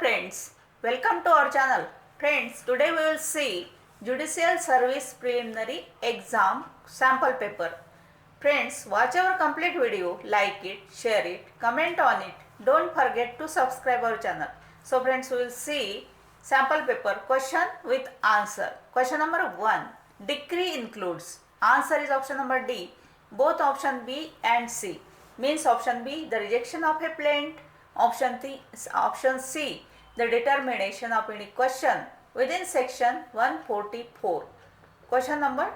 friends, welcome to our channel. Friends, today we will see Judicial Service Preliminary Exam Sample Paper. Friends, watch our complete video, like it, share it, comment on it. Don't forget to subscribe our channel. So friends, we will see sample paper question with answer. Question number 1. Decree includes. Answer is option number D. Both option B and C. Means option B, the rejection of a plaint. Option C, the determination of any question within section 144. Question number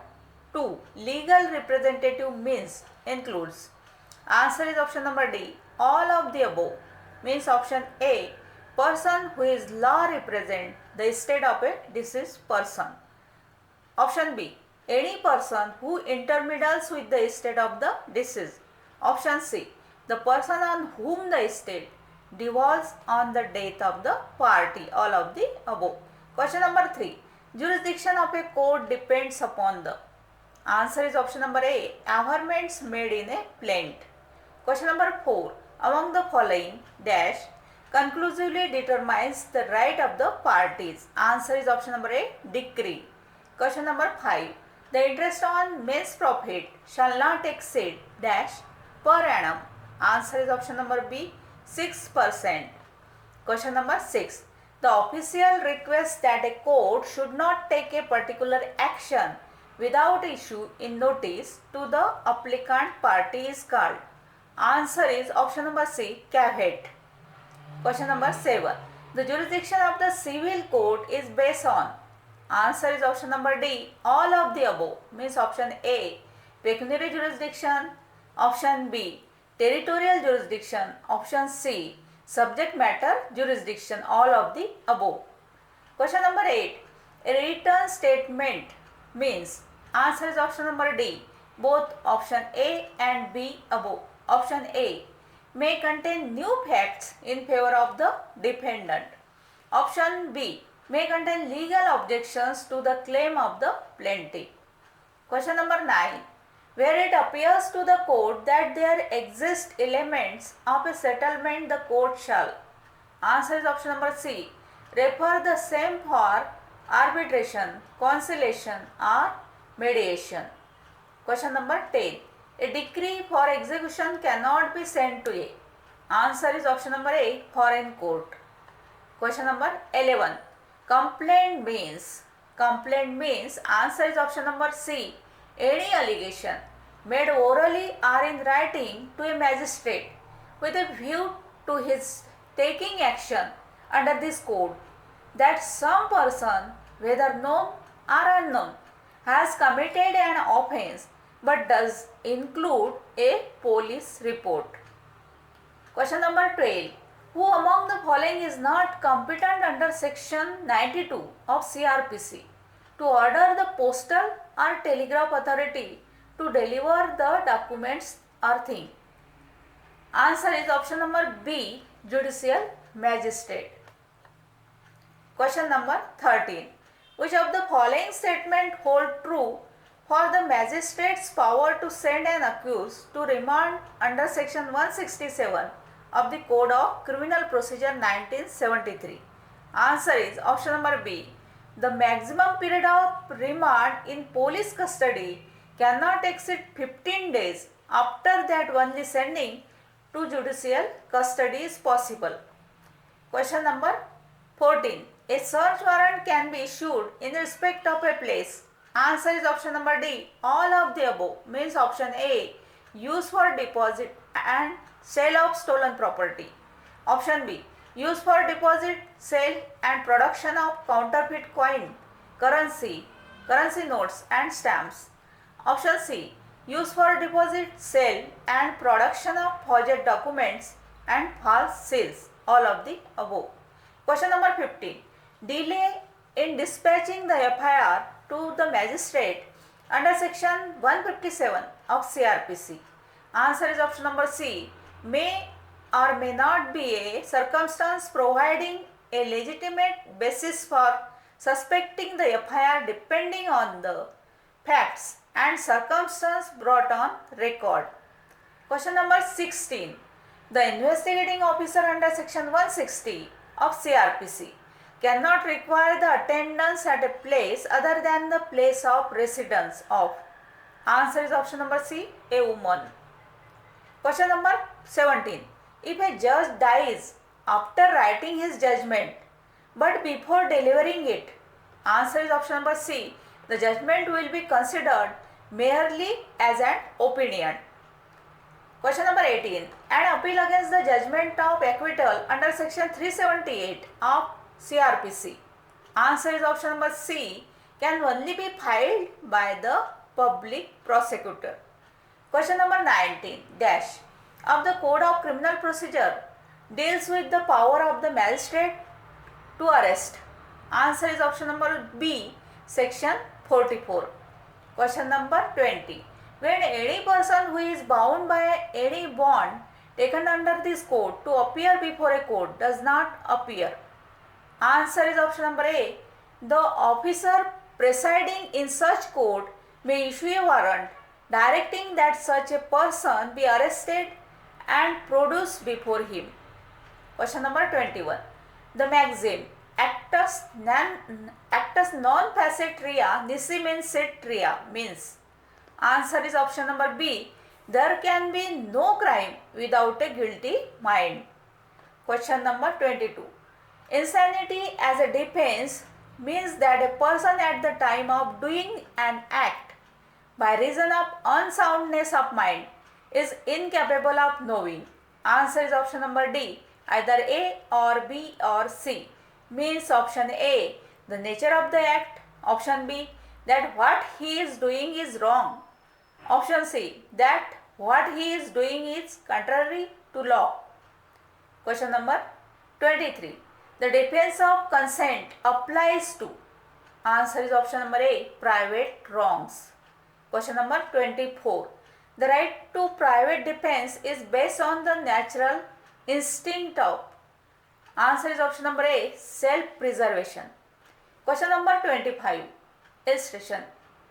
2. Legal representative means includes. Answer is option number D. All of the above. Means option A, person who is law represent the estate of a deceased person. Option B, any person who intermeddles with the estate of the deceased. Option C, the person on whom the estate devolves on the death of the party. All of the above. Question number 3. Jurisdiction of a court depends upon the. Answer is option number A, averments made in a plaint. Question number 4. Among the following dash conclusively determines the right of the parties. Answer is option number A, decree. Question number 5. The interest on men's profit shall not exceed dash per annum. Answer is option number B, 6%. Question number 6. The official requests that a court should not take a particular action without issue in notice to the applicant party is called. Answer is option number C, caveat. Question number 7. The jurisdiction of the civil court is based on. Answer is option number D, all of the above. Means option A, pecuniary jurisdiction. Option B, territorial jurisdiction. Option C, subject matter jurisdiction. All of the above. Question number 8. A written statement means. Answer is option number D, both option A and B above. Option A, may contain new facts in favor of the defendant. Option B, may contain legal objections to the claim of the plaintiff. Question number 9. Where it appears to the court that there exist elements of a settlement, the court shall. Answer is option number C, refer the same for arbitration, conciliation or mediation. Question number 10. A decree for execution cannot be sent to a. Answer is option number A, foreign court. Question number 11. Complaint means. Complaint means. Answer is option number C, any allegation made orally or in writing to a magistrate with a view to his taking action under this code that some person, whether known or unknown, has committed an offence but does include a police report. Question number 12. Who among the following is not competent under section 92 of CRPC to order the postal or telegraph authority to deliver the documents or thing? Answer is option number B, Judicial Magistrate. Question number 13. Which of the following statement hold true for the magistrate's power to send an accused to remand under section 167 of the Code of Criminal Procedure 1973? Answer is option number B. The maximum period of remand in police custody cannot exceed 15 days. After that, only sending to judicial custody is possible. Question number 14. A search warrant can be issued in respect of a place. Answer is option number D, all of the above. Means option A, use for deposit and sale of stolen property. Option B, use for deposit, sale and production of counterfeit coin, currency notes and stamps. Option C, use for deposit, sale and production of forged documents and false seals. All of the above. Question number 15. Delay in dispatching the FIR to the magistrate under section 157 of CRPC. Answer is option number C, may or may not be a circumstance providing a legitimate basis for suspecting the FIR depending on the facts and circumstance brought on record. Question number 16. The investigating officer under section 160 of CRPC cannot require the attendance at a place other than the place of residence of. Answer is option number C, a woman. Question number 17. If a judge dies after writing his judgment but before delivering it, answer is option number C, the judgment will be considered merely as an opinion. Question number 18. An appeal against the judgment of acquittal under section 378 of CRPC, answer is option number C, can only be filed by the public prosecutor. Question number 19 dash of the Code of Criminal Procedure deals with the power of the magistrate to arrest. Answer is option number B, section 44. Question number 20. When any person who is bound by any bond taken under this code to appear before a court does not appear. Answer is option number A. The officer presiding in such court may issue a warrant directing that such a person be arrested and produced before him. Question number 21. The maxim actus non facet rea nisi sit rea means. Answer is option number B. There can be no crime without a guilty mind. Question number 22. Insanity as a defense means that a person at the time of doing an act by reason of unsoundness of mind is incapable of knowing. Answer is option number D. Either A or B or C. Means option A, the nature of the act. Option B, that what he is doing is wrong. Option C, that what he is doing is contrary to law. Question number 23. The defense of consent applies to. Answer is option number A, private wrongs. Question number 24. The right to private defense is based on the natural instinct of. Answer is option number A, self-preservation. Question number 25. Illustration.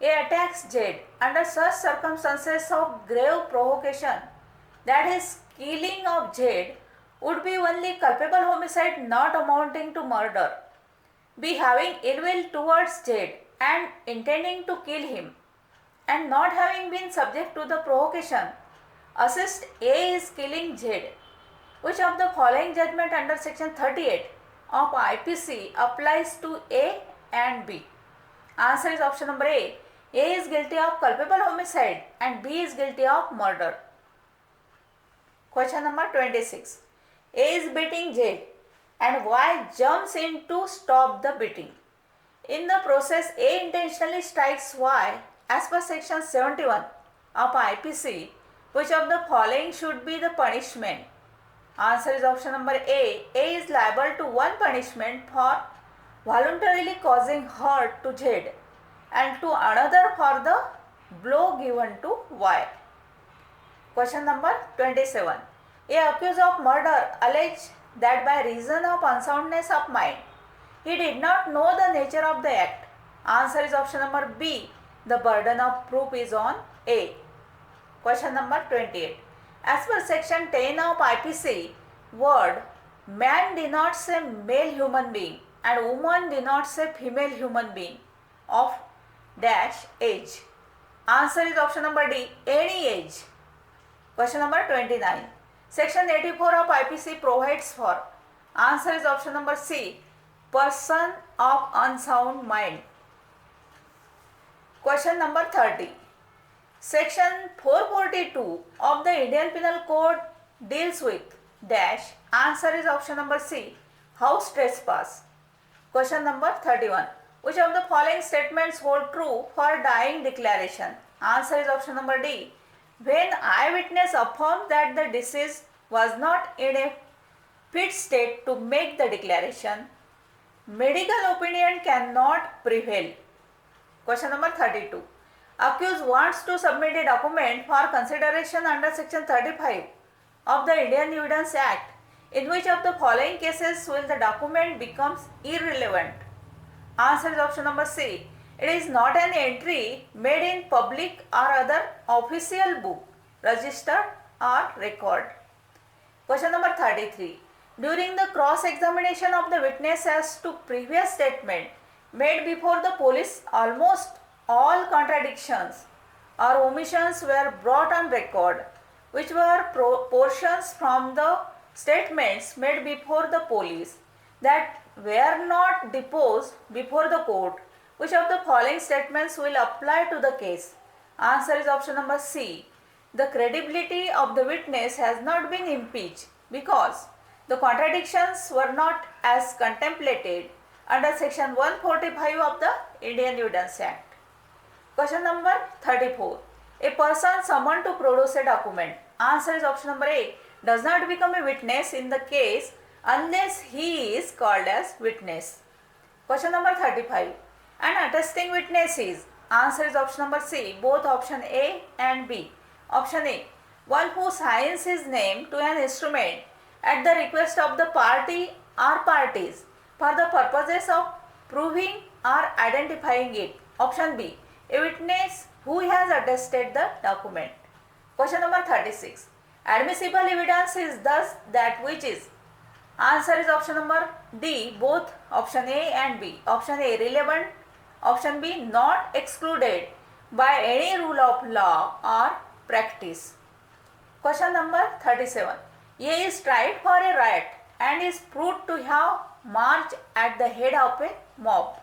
A attacks Z under such circumstances of grave provocation that his killing of Z would be only culpable homicide not amounting to murder. B, having ill will towards Z and intending to kill him and not having been subject to the provocation, assist A is killing Z. Which of the following judgment under section 38 of IPC applies to A and B? Answer is option number A. A is guilty of culpable homicide and B is guilty of murder. Question number 26. A is beating Z and Y jumps in to stop the beating. In the process, A intentionally strikes Y as per section 71 of IPC. Which of the following should be the punishment? Answer is option number A. A is liable to one punishment for voluntarily causing hurt to Z and to another for the blow given to Y. Question number 27. A accused of murder alleged that by reason of unsoundness of mind, he did not know the nature of the act. Answer is option number B. The burden of proof is on A. Question number 28. As per section 10 of IPC, word man denotes a male human being and woman denotes a female human being of dash age. Answer is option number D, any age. Question number 29. Section 84 of IPC provides for. Answer is option number C, person of unsound mind. Question number 30. Section 442 of the Indian Penal Code deals with dash. Answer is option number C, house trespass. Question number 31. Which of the following statements hold true for dying declaration? Answer is option number D. When eyewitness affirmed that the deceased was not in a fit state to make the declaration, medical opinion cannot prevail. Question number 32. Accused wants to submit a document for consideration under section 35 of the Indian Evidence Act. In which of the following cases will the document becomes irrelevant? Answer is option number C. It is not an entry made in public or other official book, register or record. Question number 33. During the cross-examination of the witness as to previous statement made before the police, almost all contradictions or omissions were brought on record, which were portions from the statements made before the police that were not deposed before the court. Which of the following statements will apply to the case? Answer is option number C. The credibility of the witness has not been impeached because the contradictions were not as contemplated under section 145 of the Indian Evidence Act. Question number 34. A person summoned to produce a document. Answer is option number A. Does not become a witness in the case unless he is called as witness. Question number 35. An attesting witness is. Answer is option number C. Both option A and B. Option A. One who signs his name to an instrument at the request of the party or parties for the purposes of proving or identifying it. Option B. A witness who has attested the document. Question number 36. Admissible evidence is thus that which is. Answer is option number D. Both option A and B. Option A relevant. Option B not excluded by any rule of law or practice. Question number 37. A is tried for a riot and is proved to have marched at the head of a mob.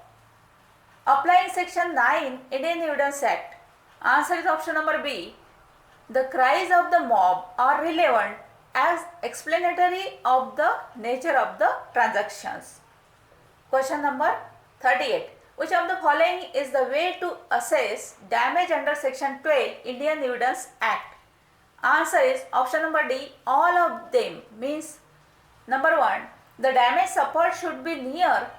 Applying section 9 Indian Evidence Act. Answer is option number B. The cries of the mob are relevant as explanatory of the nature of the transactions. Question number 38. Which of the following is the way to assess damage under section 12 Indian Evidence Act? Answer is option number D. All of them means number 1. The damage suffered should be near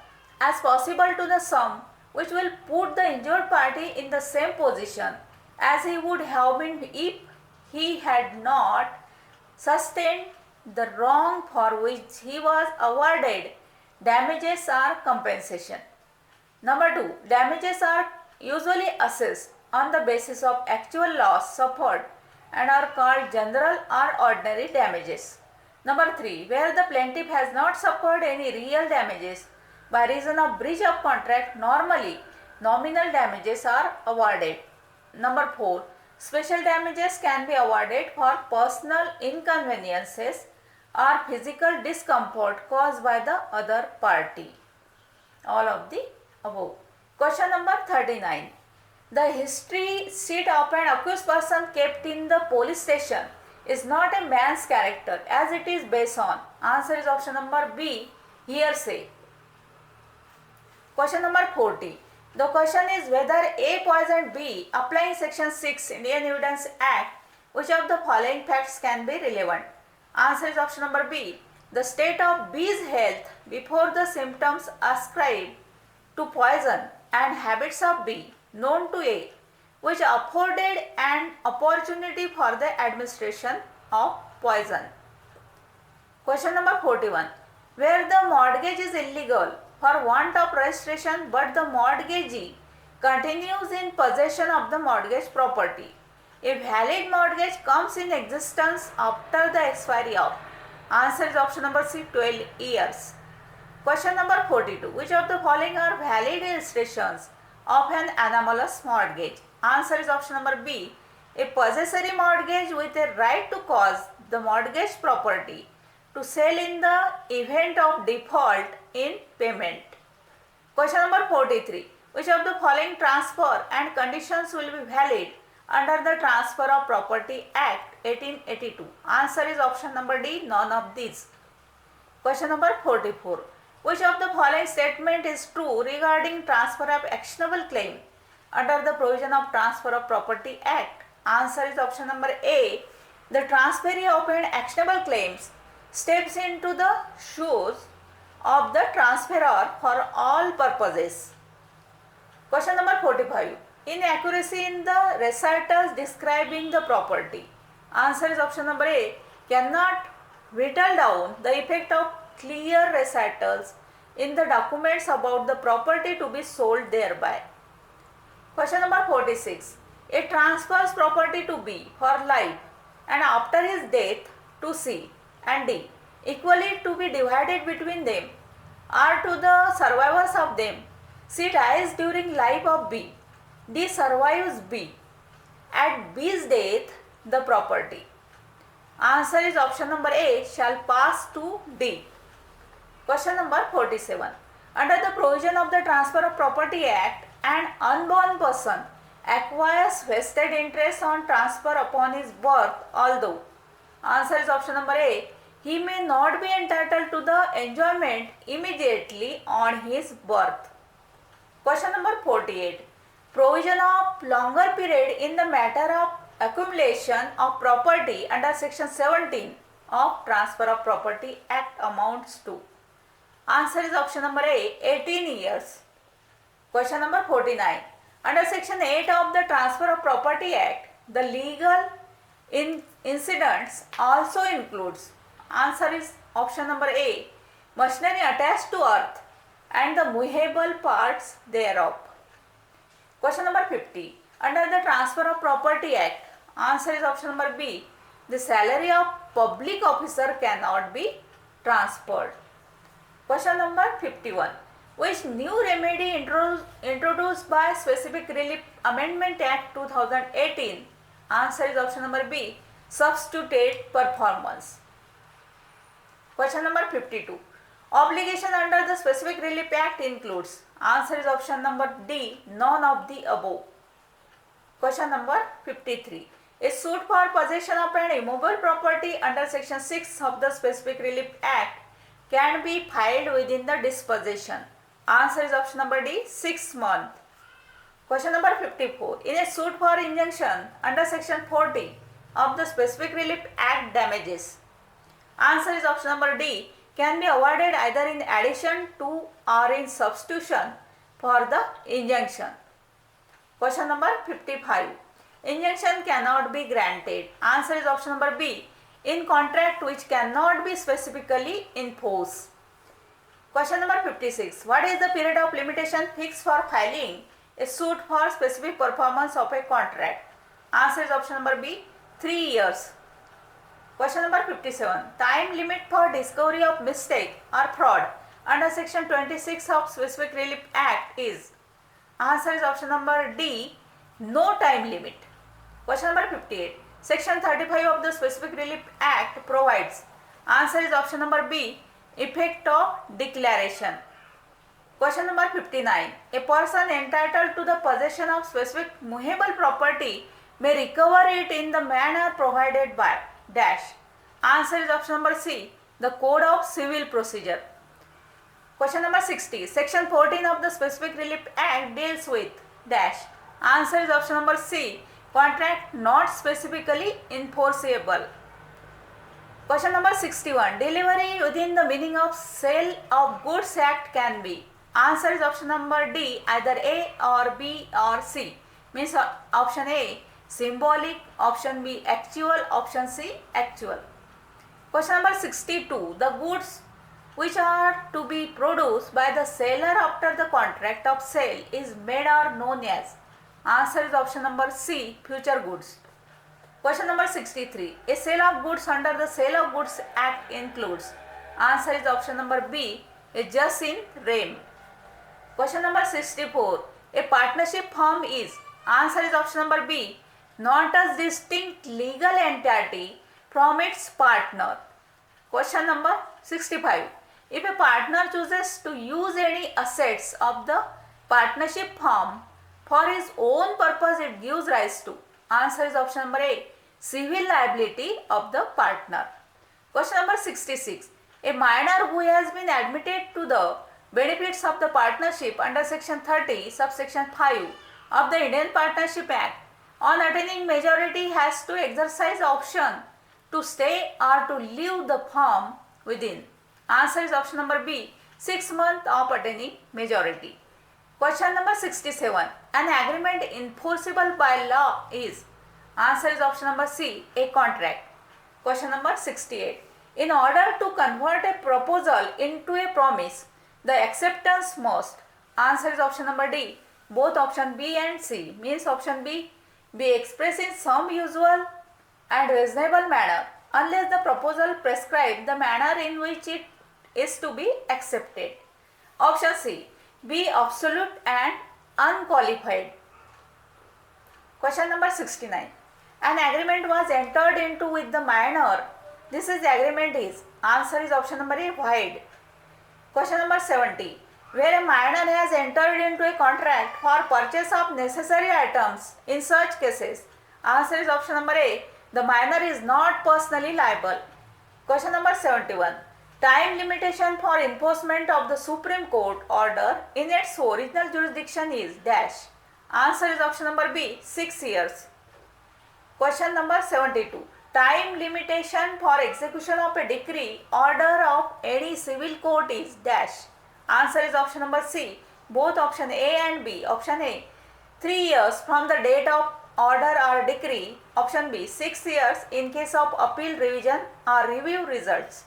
as possible to the sum which will put the injured party in the same position as he would have been if he had not sustained the wrong for which he was awarded damages or compensation. Number 2. Damages are usually assessed on the basis of actual loss suffered and are called general or ordinary damages. Number 3. Where the plaintiff has not suffered any real damages by reason of breach of contract, normally nominal damages are awarded. Number 4. Special damages can be awarded for personal inconveniences or physical discomfort caused by the other party. All of the above. Question number 39. The history sheet of an accused person kept in the police station is not a man's character as it is based on. Answer is option number B. Hearsay. Question number 40. The question is whether A poisoned B. Applying section 6 Indian Evidence Act, which of the following facts can be relevant? Answer is option number B. The state of B's health before the symptoms ascribed to poison and habits of B known to A, which afforded an opportunity for the administration of poison. Question number 41. Where the mortgage is illegal for want of registration but the mortgagee continues in possession of the mortgage property, a valid mortgage comes in existence after the expiry of. Answer is option number C. 12 years. Question number 42. Which of the following are valid illustrations of an anomalous mortgage? Answer is option number B. A possessory mortgage with a right to cause the mortgage property to sell in the event of default in payment. Question number 43. Which of the following transfer and conditions will be valid under the Transfer of Property Act 1882? Answer is option number D. None of these. Question number 44. Which of the following statement is true regarding transfer of actionable claim under the provision of Transfer of Property Act? Answer is option number A. The transferee of an actionable claims steps into the shoes of the transferor for all purposes. Question number 45. Inaccuracy in the recitals describing the property. Answer is option number A. Cannot whittle down the effect of clear recitals in the documents about the property to be sold thereby. Question number 46. A transfers property to B for life and after his death to C and D. equally to be divided between them or to the survivors of them. C dies during life of B. D survives B. At B's death, the property. Answer is option number A shall pass to D. Question number 47. Under the provision of the Transfer of Property Act, an unborn person acquires vested interest on transfer upon his birth, although. Answer is option number A. He may not be entitled to the enjoyment immediately on his birth. Question number 48. Provision of longer period in the matter of accumulation of property under section 17 of Transfer of Property Act amounts to. Answer is option number A 18 years. Question number 49. Under section 8 of the Transfer of Property Act, the legal incidents also includes. Answer is option number A machinery attached to earth and the movable parts thereof. Question number 50. Under the Transfer of Property Act, answer is option number B. The salary of public officer cannot be transferred. Question number 51. Which new remedy introduced by Specific Relief Amendment Act 2018? Answer is option number B. Substitute performance. Question number 52. Obligation under the Specific Relief Act includes. Answer is option number D. None of the above. Question number 53. A suit for possession of an immovable property under section 6 of the Specific Relief Act can be filed within the dispossession. Answer is option number D. 6 months. Question number 54. In a suit for injunction under section 40 of the Specific Relief Act, damages. Answer is option number D. Can be awarded either in addition to or in substitution for the injunction. Question number 55. Injunction cannot be granted. Answer is option number B. In contract which cannot be specifically enforced. Question number 56. What is the period of limitation fixed for filing a suit for specific performance of a contract? Answer is option number B. 3 years. Question number 57. Time limit for discovery of mistake or fraud under section 26 of Specific Relief Act is. Answer is option number D. No time limit. Question number 58. Section 35 of the Specific Relief Act provides. Answer is option number B. Effect of declaration. Question number 59. A person entitled to the possession of specific movable property may recover it in the manner provided by dash. Answer is option number C. The Code of Civil Procedure. Question number 60. Section 14 of the Specific Relief Act deals with dash. Answer is option number C. Contract not specifically enforceable. Question number 61. Delivery within the meaning of Sale of Goods Act can be. Answer is option number D. Either A or B or C. Means option A symbolic, option B actual, option C actual. Question number 62. The goods which are to be produced by the seller after the contract of sale is made or known as. Answer is option number C. Future goods. Question number 63. A sale of goods under the Sale of Goods Act includes. Answer is option number B. A jus in rem. Question number 64. A partnership firm is. Answer is option number B. Not a distinct legal entity from its partner. Question number 65. If a partner chooses to use any assets of the partnership firm for his own purpose, it gives rise to. Answer is option number A. Civil liability of the partner. Question number 66. A minor who has been admitted to the benefits of the partnership under section 30 subsection 5 of the Indian Partnership Act on attaining majority has to exercise option to stay or to leave the firm within. Answer is option number B. 6 months of attaining majority. Question number 67. An agreement enforceable by law is. Answer is option number C. A contract. Question number 68. In order to convert a proposal into a promise, the acceptance must. Answer is option number D. Both option B and C. Means option B. Be expressed in some usual and reasonable manner unless the proposal prescribes the manner in which it is to be accepted. Option C. Be absolute and unqualified. Question number 69. An agreement was entered into with the minor. This is the agreement is. Answer is option number A, void. Question number 70. Where a minor has entered into a contract for purchase of necessary items, in such cases, answer is option number A, the minor is not personally liable. Question number 71. Time limitation for enforcement of the Supreme Court order in its original jurisdiction is dash. Answer is option number B, 6 years. Question number 72. Time limitation for execution of a decree order of any civil court is dash. Answer is option number C, both option A and B. Option A, 3 years from the date of order or decree. Option B, 6 years in case of appeal, revision or review results.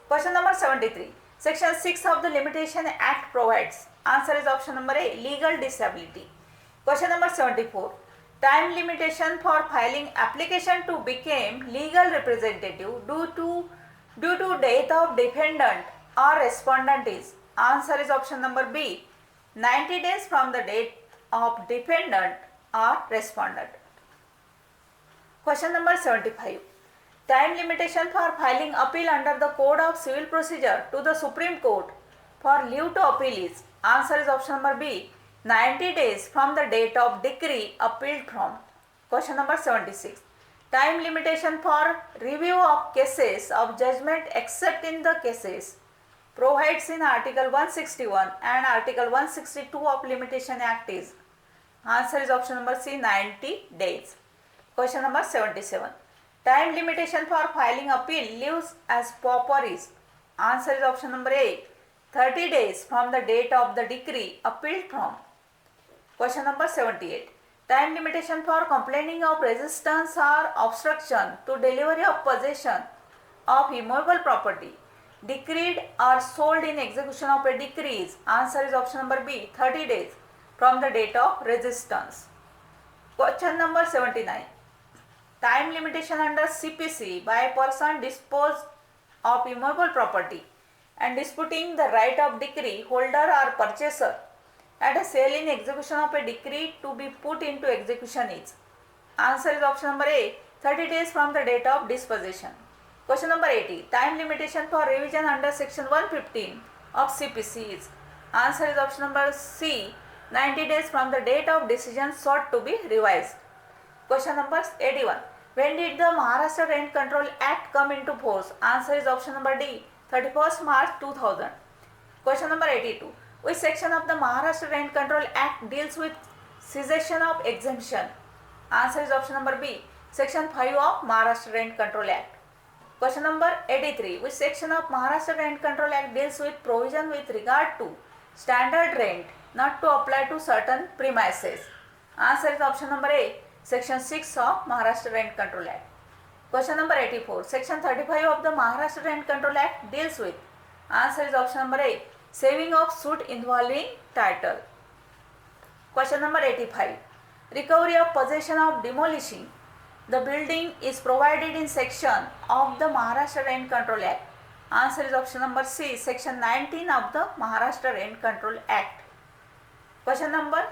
Question number 73. Section 6 of the Limitation Act provides. Answer is option number A, legal disability. Question number 74. Time limitation for filing application to become legal representative due to death of defendant or respondent is. Answer is option number B, 90 days from the date of defendant or respondent. Question number 75. Time limitation for filing appeal under the Code of Civil Procedure to the Supreme Court for leave to appeal is. Answer is option number B, 90 days from the date of decree appealed from. Question number 76. Time limitation for review of cases of judgment except in the cases provides in Article 161 and Article 162 of Limitation Act is. Answer is option number C, 90 days. Question number 77. Time limitation for filing appeal leaves as pauper is. Answer is option number A, 30 days from the date of the decree appealed from. Question number 78. Time limitation for complaining of resistance or obstruction to delivery of possession of immovable property decreed or sold in execution of a decree is. Answer is option number B, 30 days from the date of resistance. Question number 79. Time limitation under CPC by a person disposed of immovable property and disputing the right of decree holder or purchaser at a sale in execution of a decree to be put into execution is. Answer is option number A, 30 days from the date of dispossession. Question number 80. Time limitation for revision under section 115 of CPC is. Answer is option number C, 90 days from the date of decision sought to be revised. Question number 81. When did the Maharashtra Rent Control Act come into force? Answer is option number D, 31st March 2000. Question number 82. Which section of the Maharashtra Rent Control Act deals with cessation of exemption? Answer is option number B, section 5 of Maharashtra Rent Control Act. Question number 83. Which section of Maharashtra Rent Control Act deals with provision with regard to standard rent not to apply to certain premises? Answer is option number A, section 6 of Maharashtra Rent Control Act. Question number 84. Section 35 of the Maharashtra Rent Control Act deals with. Answer is option number A, saving of suit involving title. Question number 85. Recovery of possession of demolishing the building is provided in section of the Maharashtra Rent Control Act. Answer is option number C, section 19 of the Maharashtra Rent Control Act. Question number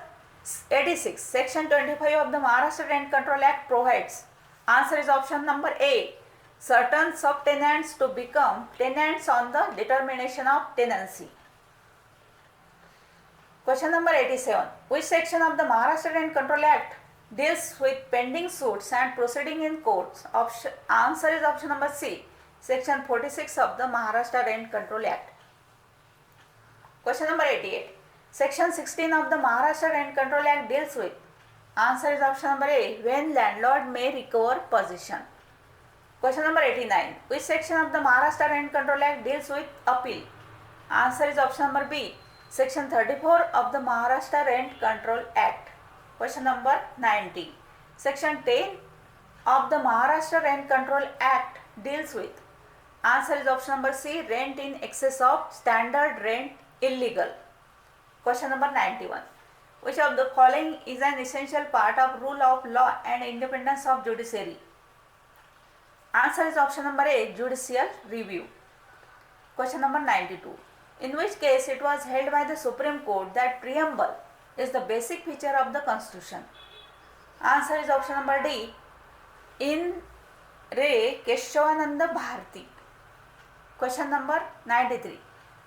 86. Section 25 of the Maharashtra Rent Control Act provides. Answer is option number A, certain subtenants to become tenants on the determination of tenancy. Question number 87. Which section of the Maharashtra Rent Control Act deals with pending suits and proceeding in courts? Answer is option number C, section 46 of the Maharashtra Rent Control Act. Question number 88. Section 16 of the Maharashtra Rent Control Act deals with. Answer is option number A, when landlord may recover possession. Question number 89. Which section of the Maharashtra Rent Control Act deals with appeal? Answer is option number B, section 34 of the Maharashtra Rent Control Act. Question number 90. Section 10 of the Maharashtra Rent Control Act deals with. Answer is option number C, rent in excess of standard rent illegal. Question number 91. Which of the following is an essential part of rule of law and independence of judiciary? Answer is option number A, judicial review. Question number 92. In which case it was held by the Supreme Court that preamble is the basic feature of the Constitution? Answer is option number D, in Re Keshavananda Bharati. Question number 93.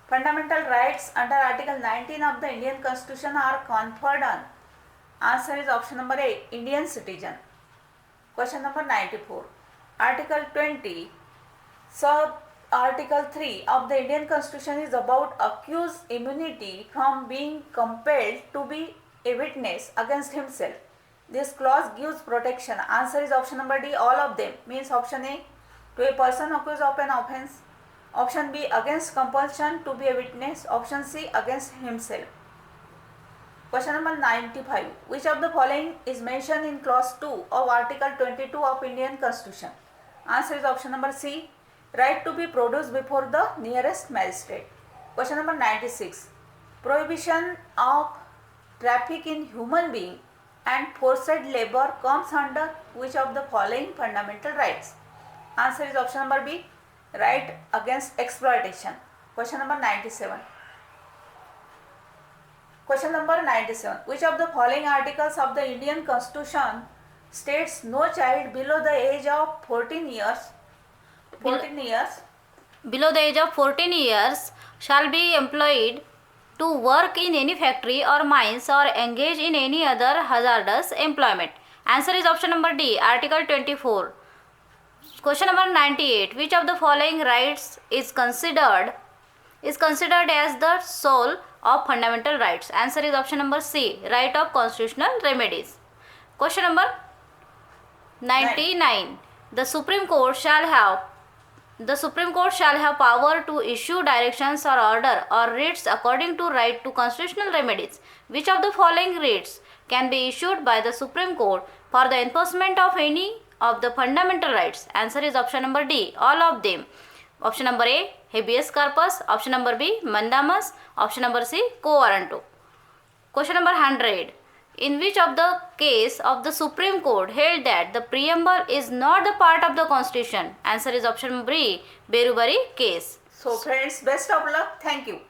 Fundamental rights under Article 19 of the Indian Constitution are conferred on. Answer is option number A, Indian citizen. Question number 94. Article 20, sub Article 3 of the Indian Constitution is about accused immunity from being compelled to be a witness against himself. This clause gives protection. Answer is option number D, all of them. Means option A, to a person accused of an offence. Option B, against compulsion to be a witness. Option C, against himself. Question number 95. Which of the following is mentioned in clause 2 of Article 22 of Indian Constitution? Answer is option number C, right to be produced before the nearest magistrate. Question number 96. Prohibition of traffic in human being and forced labor comes under which of the following fundamental rights? Answer is option number B, right against exploitation. Question number 97. Question number 97. Which of the following articles of the Indian Constitution states no child below the age of 14 years below the age of 14 years shall be employed to work in any factory or mines or engage in any other hazardous employment? Answer is option number D, Article 24. Question number 98. Which of the following rights is considered as the soul of fundamental rights? Answer is option number C, right of constitutional remedies. Question number 99. The Supreme Court shall have power to issue directions or order or writs according to right to constitutional remedies. Which of the following writs can be issued by the Supreme Court for the enforcement of any of the fundamental rights? Answer is option number D, all of them. Option number A, habeas corpus. Option number B, mandamus. Option number C, quo warranto. Question number 100. In which of the case of the Supreme Court held that the preamble is not the part of the Constitution? Answer is option B, Berubari case. So friends, best of luck. Thank you.